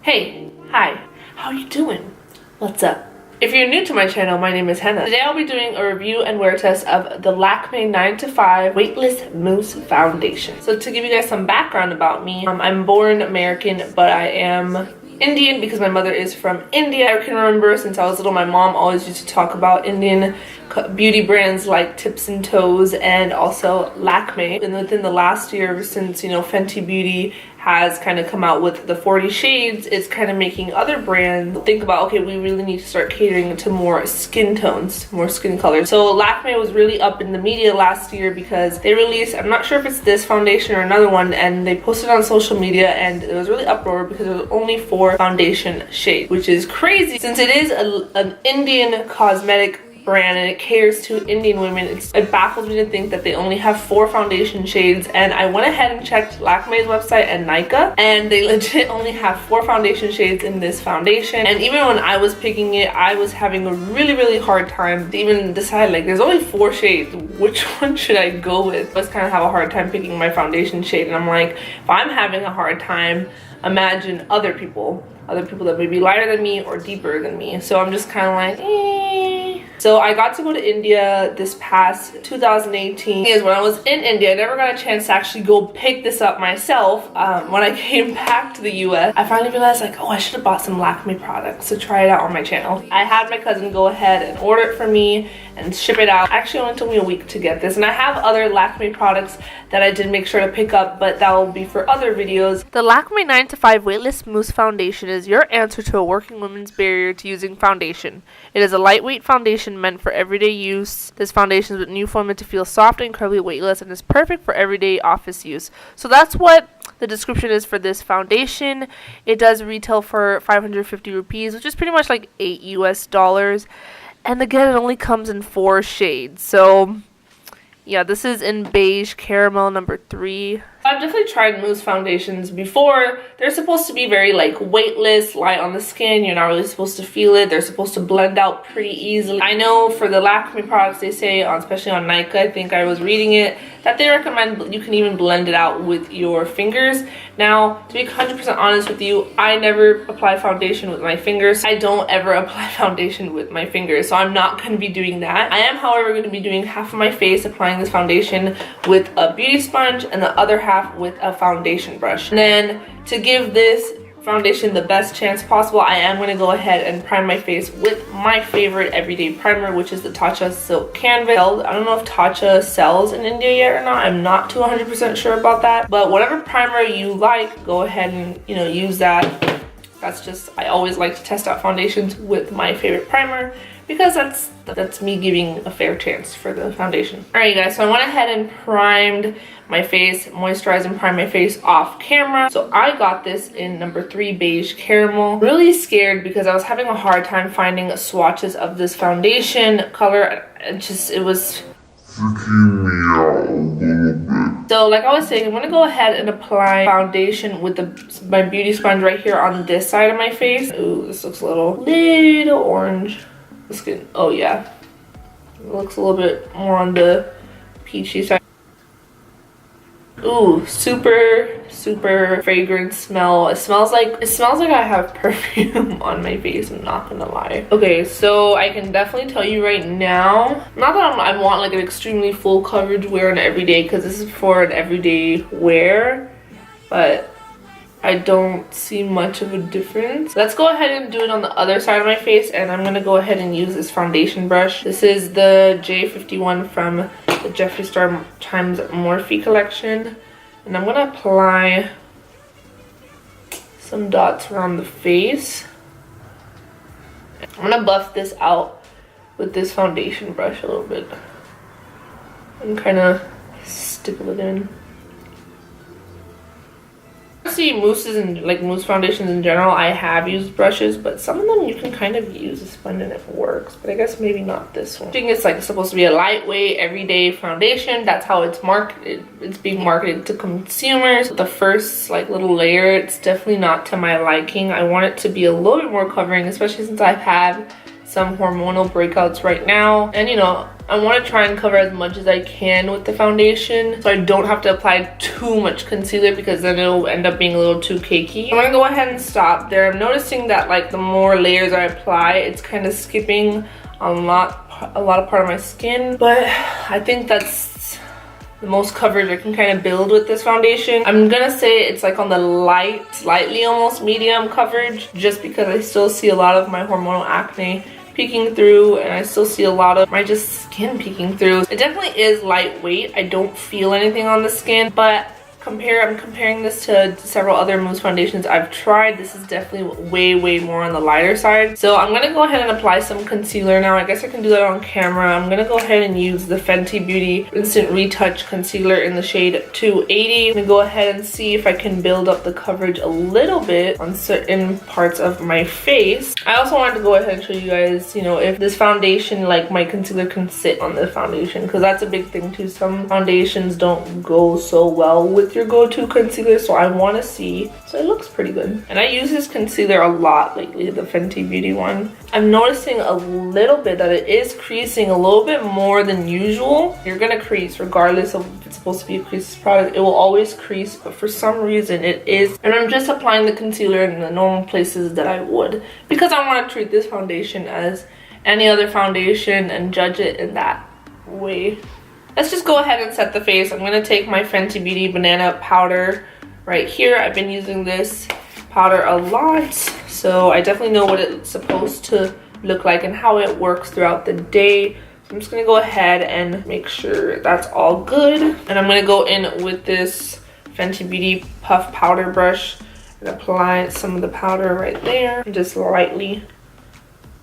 Hey, hi, how you doing? What's up? If you're new to my channel, my name is Henna. Today I'll be doing a review and wear test of the Lakme 9to5 Weightless Mousse Foundation. So to give you guys some background about me, I'm born American, but I am Indian because my mother is from India. I can remember since I was little, my mom always used to talk about Indian beauty brands like Tips and Toes and also Lakme. And within the last year, since Fenty Beauty has kind of come out with the 40 shades, it's kind of making other brands think about, okay, we really need to start catering to more skin tones, more skin colors. So Lakme was really up in the media last year because they released, I'm not sure if it's this foundation or another one, and they posted on social media and it was really uproar because there was only 4 foundation shades, which is crazy since it is an Indian cosmetic brand and it caters to Indian women. It baffles me to think that they only have 4 foundation shades, and I went ahead and checked Lakme's website and Nykaa, and they legit only have 4 foundation shades in this foundation. And even when I was picking it, I was having a really hard time to even decide, like, there's only 4 shades, which one should I go with? I was kind of have a hard time picking my foundation shade, and I'm like, if I'm having a hard time, imagine other people that may be lighter than me or deeper than me. So I'm just kind of like, So I got to go to India this past 2018. Is when I was in India, I never got a chance to actually go pick this up myself. When I came back to the US, I finally realized, like, oh, I should have bought some Lakme products to try it out on my channel. I had my cousin go ahead and order it for me and ship it out. Actually, it only took me a week to get this, and I have other Lakme products that I did make sure to pick up, but that will be for other videos. The Lakme 9to5 Weightless Mousse Foundation is your answer to a working woman's barrier to using foundation. It is a lightweight foundation meant for everyday use. This foundation is with new formula to feel soft and incredibly weightless and is perfect for everyday office use. So that's what the description is for this foundation. It does retail for 550 rupees, which is pretty much like $8 US. And again, it only comes in 4 shades. So yeah, this is in beige caramel number 3. I've definitely tried mousse foundations before. They're supposed to be very like weightless, light on the skin. You're not really supposed to feel it. They're supposed to blend out pretty easily. I know for the Lakme products, they say, especially on Nykaa, I think I was reading it, that they recommend you can even blend it out with your fingers. Now, to be 100% honest with you, I never apply foundation with my fingers. I don't ever apply foundation with my fingers, so I'm not going to be doing that. I am, however, going to be doing half of my face applying this foundation with a beauty sponge and the other half with a foundation brush. And then to give this foundation the best chance possible, I am going to go ahead and prime my face with my favorite everyday primer, which is the Tatcha Silk Canvas. I don't know if Tatcha sells in India yet or not. I'm not too 100% sure about that, but whatever primer you like, go ahead and use that. That's just, I always like to test out foundations with my favorite primer because that's me giving a fair chance for the foundation. Alright guys, so I went ahead and primed my face, moisturized and primed my face off camera. So I got this in number 3 beige caramel. Really scared because I was having a hard time finding swatches of this foundation color. It was freaking me out a little bit. So like I was saying, I'm going to go ahead and apply foundation with my beauty sponge right here on this side of my face. Ooh, this looks a little orange. The skin, oh yeah, it looks a little bit more on the peachy side. Ooh, super fragrant smell. It smells like I have perfume on my face, I'm not gonna lie. Okay, so I can definitely tell you right now, not that I want like an extremely full coverage wear an everyday, because this is for an everyday wear, but I don't see much of a difference. Let's go ahead and do it on the other side of my face, and I'm gonna go ahead and use this foundation brush. This is the J51 from the Jeffree Star Times Morphe collection, and I'm gonna apply some dots around the face. I'm gonna buff this out with this foundation brush a little bit and kind of stickle it in. See, mousses and like mousse foundations in general, I have used brushes, but some of them you can kind of use a sponge and it works, but I guess maybe not this one. I think it's like supposed to be a lightweight everyday foundation. That's how it's marketed. It's being marketed to consumers. The first like little layer, it's definitely not to my liking. I want it to be a little bit more covering, especially since I've had some hormonal breakouts right now, and you know, I want to try and cover as much as I can with the foundation so I don't have to apply too much concealer, because then it'll end up being a little too cakey. I'm gonna go ahead and stop there. I'm noticing that like the more layers I apply, it's kind of skipping a lot of part of my skin, but I think that's the most coverage I can kind of build with this foundation. I'm gonna say it's like on the light, slightly almost medium coverage, just because I still see a lot of my hormonal acne peeking through, and I still see a lot of my just skin peeking through. It definitely is lightweight. I don't feel anything on the skin, but I'm comparing this to several other mousse foundations I've tried. This is definitely way more on the lighter side. So I'm gonna go ahead and apply some concealer now. I guess I can do that on camera. I'm gonna go ahead and use the Fenty Beauty Instant Retouch Concealer in the shade 280. I'm gonna go ahead and see if I can build up the coverage a little bit on certain parts of my face. I also wanted to go ahead and show you guys, you know, if this foundation, like my concealer can sit on the foundation, because that's a big thing too. Some foundations don't go so well with your go-to concealer, so I want to see. So it looks pretty good, and I use this concealer a lot lately, the Fenty Beauty one. I'm noticing a little bit that it is creasing a little bit more than usual. You're gonna crease regardless of if it's supposed to be a crease product. It will always crease, but for some reason it is, and I'm just applying the concealer in the normal places that I would, because I want to treat this foundation as any other foundation and judge it in that way. Let's just go ahead and set the face. I'm going to take my Fenty Beauty Banana Powder right here. I've been using this powder a lot, so I definitely know what it's supposed to look like and how it works throughout the day. So I'm just going to go ahead and make sure that's all good. And I'm going to go in with this Fenty Beauty Puff Powder Brush and apply some of the powder right there. And just lightly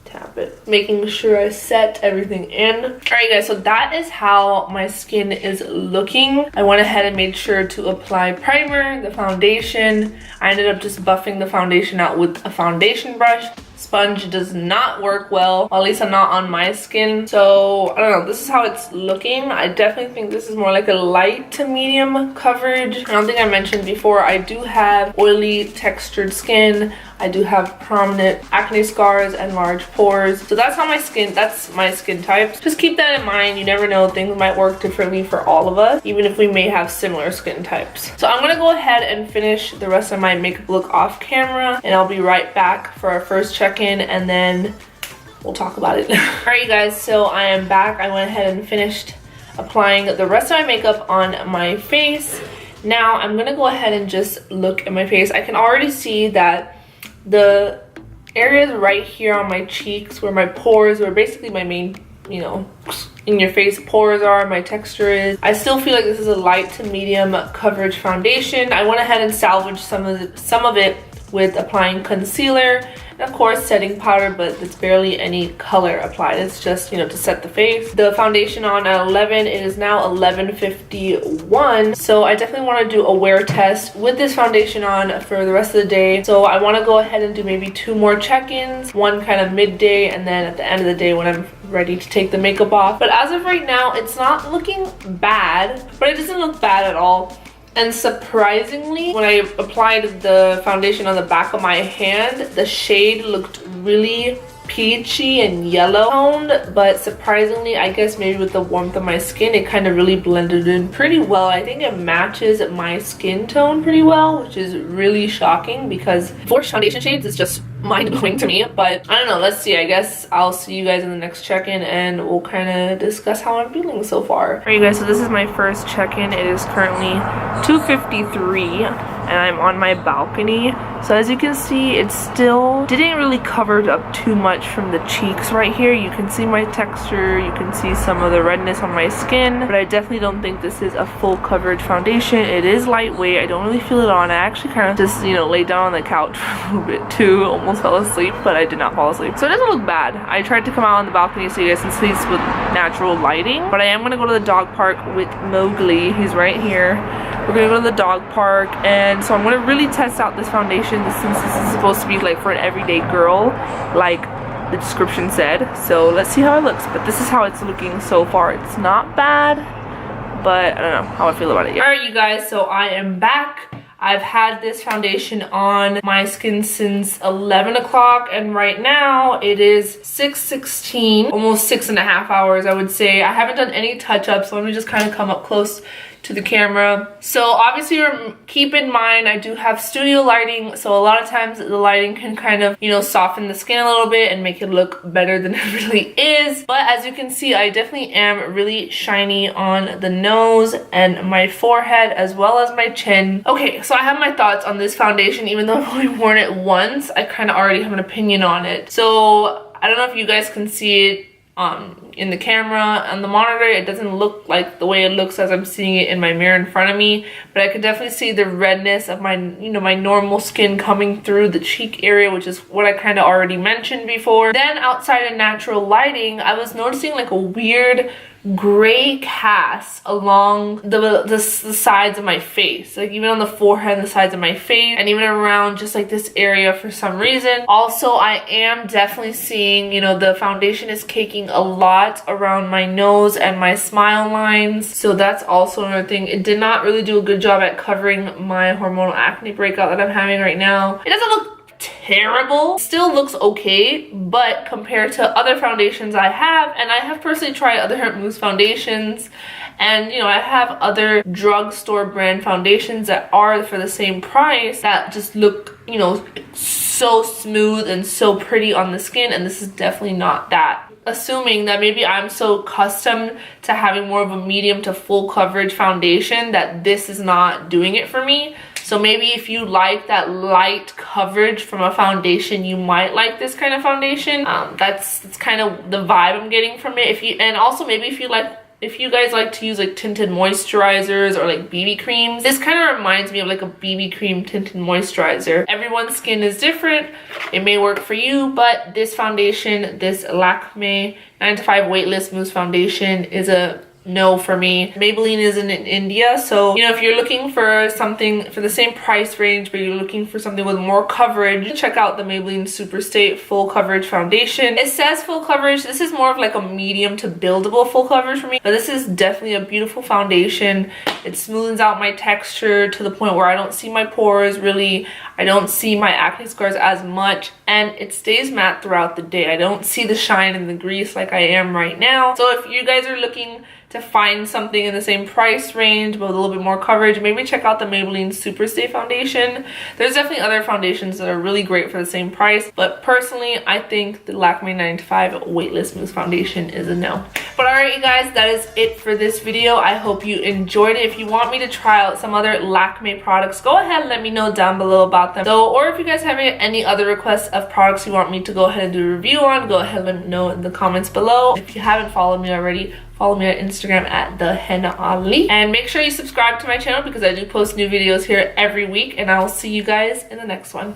tap it, making sure I set everything in. All right guys, so that is how my skin is looking. I went ahead and made sure to apply primer, the foundation. I ended up just buffing the foundation out with a foundation brush. Sponge does not work well, at least not on my skin. So I don't know, this is how it's looking. I definitely think this is more like a light to medium coverage. I don't think I mentioned before, I do have oily textured skin. I do have prominent acne scars and large pores. So that's my skin type. Just keep that in mind. You never know, things might work differently for all of us, even if we may have similar skin types. So I'm gonna go ahead and finish the rest of my makeup look off camera, and I'll be right back for our first check-in, and then we'll talk about it. All right, you guys, so I am back. I went ahead and finished applying the rest of my makeup on my face. Now I'm gonna go ahead and just look at my face. I can already see that the areas right here on my cheeks, where my pores, where basically my main, you know, in your face pores are, my texture is. I still feel like this is a light to medium coverage foundation. I went ahead and salvaged some of it with applying concealer, and of course setting powder, but it's barely any color applied. It's just, you know, to set the face. The foundation on at 11, it is now 11:51, so I definitely want to do a wear test with this foundation on for the rest of the day. So I want to go ahead and do maybe 2 more check-ins, one kind of midday, and then at the end of the day when I'm ready to take the makeup off. But as of right now, it's not looking bad, but it doesn't look bad at all. And surprisingly, when I applied the foundation on the back of my hand, the shade looked really peachy and yellow toned, but surprisingly, I guess maybe with the warmth of my skin, it kind of really blended in pretty well. I think it matches my skin tone pretty well, which is really shocking, because for foundation shades, it's just mind-blowing to me. But I don't know, let's see. I guess I'll see you guys in the next check-in, and we'll kind of discuss how I'm feeling so far. All right, you guys, so this is my first check-in. It is currently 2:53, and I'm on my balcony. So as you can see, it still didn't really cover up too much from the cheeks right here. You can see my texture, you can see some of the redness on my skin, but I definitely don't think this is a full coverage foundation. It is lightweight. I don't really feel it on. I actually kind of just, you know, laid down on the couch for a little bit too, almost fell asleep, but I did not fall asleep. So it doesn't look bad. I tried to come out on the balcony so you guys can see this with natural lighting, but I am gonna go to the dog park with Mowgli. He's right here. We're gonna go to the dog park, and so I'm gonna really test out this foundation since this is supposed to be like for an everyday girl, like the description said. So let's see how it looks, but this is how it's looking so far. It's not bad, but I don't know how I feel about it yet. All right, you guys, so I am back. I've had this foundation on my skin since 11 o'clock, and right now it is 6:16, almost 6.5 hours, I would say. I haven't done any touch-ups, so let me just kind of come up close to the camera. So obviously keep in mind I do have studio lighting, so a lot of times the lighting can kind of, you know, soften the skin a little bit and make it look better than it really is. But as you can see, I definitely am really shiny on the nose and my forehead as well as my chin. Okay, so I have my thoughts on this foundation. Even though I've only worn it once, I kind of already have an opinion on it. So I don't know if you guys can see it in the camera. On the monitor, it doesn't look like the way it looks as I'm seeing it in my mirror in front of me, but I could definitely see the redness of my, you know, my normal skin coming through the cheek area, which is what I kind of already mentioned before. Then outside in natural lighting, I was noticing like a weird gray cast along the sides of my face, like even on the forehead and the sides of my face, and even around just like this area for some reason. Also, I am definitely seeing, you know, the foundation is caking a lot around my nose and my smile lines, so that's also another thing. It did not really do a good job at covering my hormonal acne breakout that I'm having right now. It doesn't look terrible, still looks okay, but compared to other foundations I have, and I have personally tried other mousse foundations, and you know, I have other drugstore brand foundations that are for the same price that just look, you know, so smooth and so pretty on the skin, and this is definitely not that. Assuming that maybe I'm so accustomed to having more of a medium to full coverage foundation that this is not doing it for me. So maybe if you like that light coverage from a foundation, you might like this kind of foundation. That's kind of the vibe I'm getting from it. And also maybe if you guys like to use like tinted moisturizers or like BB creams, this kind of reminds me of like a BB cream tinted moisturizer. Everyone's skin is different. It may work for you, but this foundation, this Lakme 9to5 Weightless Mousse Foundation, is a no for me. Maybelline isn't in India, so you know, if you're looking for something for the same price range but you're looking for something with more coverage, check out the Maybelline Superstay Full Coverage Foundation. It says full coverage. This is more of like a medium to buildable full coverage for me, but this is definitely a beautiful foundation. It smooths out my texture to the point where I don't see my pores really. I don't see my acne scars as much, and it stays matte throughout the day. I don't see the shine and the grease like I am right now. So if you guys are looking to find something in the same price range but with a little bit more coverage, maybe check out the Maybelline Superstay Foundation. There's definitely other foundations that are really great for the same price, but personally I think the Lakme 9to5 Weightless Mousse Foundation is a no. But alright you guys, that is it for this video. I hope you enjoyed it. If you want me to try out some other Lakme products, go ahead and let me know down below about them. So, or if you guys have any other requests of products you want me to go ahead and do a review on, go ahead and let me know in the comments below. If you haven't followed me already, follow me on Instagram at Thehennaali, and make sure you subscribe to my channel because I do post new videos here every week, and I will see you guys in the next one.